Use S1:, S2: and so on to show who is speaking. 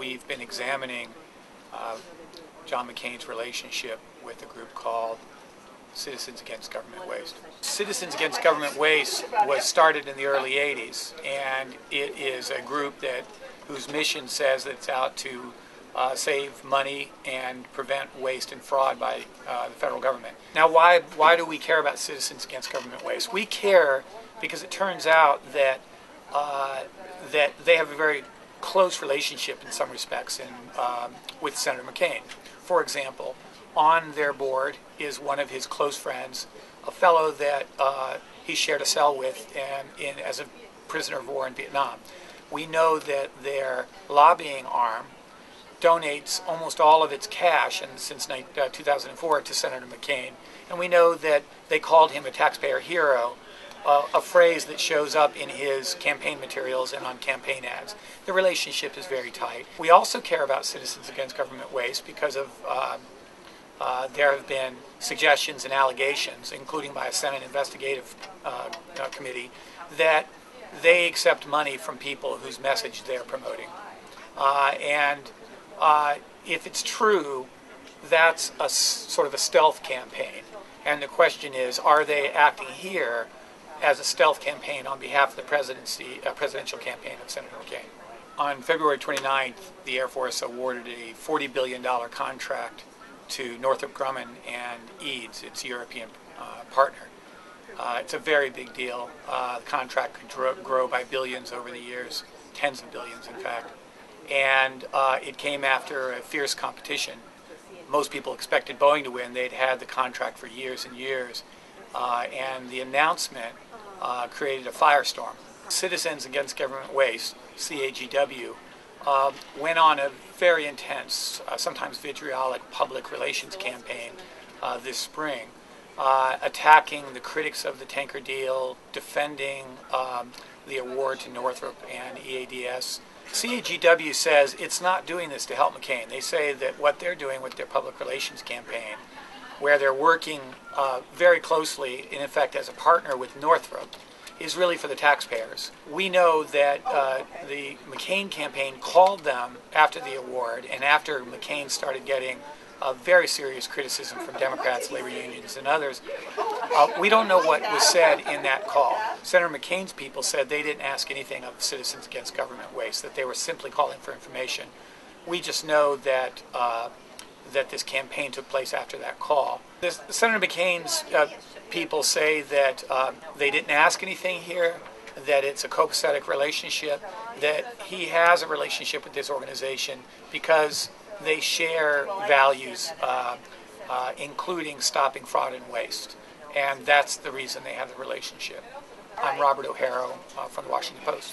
S1: we've been examining John McCain's relationship with a group called Citizens Against Government Waste. Citizens Against Government Waste was started in the early 80s, and it is a group whose mission says that it's out to save money and prevent waste and fraud by the federal government. Now, why do we care about Citizens Against Government Waste? We care because it turns out that they have a very close relationship in some respects with Senator McCain. For example, on their board is one of his close friends, a fellow that he shared a cell with as a prisoner of war in Vietnam. We know that their lobbying arm donates almost all of its cash, and since 2004, to Senator McCain. And we know that they called him a taxpayer hero, a phrase that shows up in his campaign materials and on campaign ads. The relationship is very tight. We also care about Citizens Against Government Waste because of there have been suggestions and allegations, including by a Senate investigative committee, that they accept money from people whose message they're promoting. If it's true, that's a sort of a stealth campaign. And the question is, are they acting here as a stealth campaign on behalf of the presidential campaign of Senator McCain? On February 29th, the Air Force awarded a $40 billion contract to Northrop Grumman and R-Ariz, its European partner. It's a very big deal. The contract could grow by billions over the years, tens of billions in fact. And it came after a fierce competition. Most people expected Boeing to win. They'd had the contract for years and years. And the announcement created a firestorm. Citizens Against Government Waste, CAGW, went on a very intense, sometimes vitriolic public relations campaign this spring, attacking the critics of the tanker deal, defending the award to Northrop and EADS. CAGW says it's not doing this to help McCain. They say that what they're doing with their public relations campaign, where they're working very closely, in effect as a partner with Northrop, is really for the taxpayers. We know that the McCain campaign called them after the award and after McCain started getting very serious criticism from Democrats, labor unions, and others. We don't know what was said in that call. Senator McCain's people said they didn't ask anything of Citizens Against Government Waste, that they were simply calling for information. We just know that that this campaign took place after that call. Senator McCain's people say that they didn't ask anything here, that it's a copacetic relationship, that he has a relationship with this organization because they share values, including stopping fraud and waste. And that's the reason they have the relationship. I'm Robert O'Hara from the Washington Post.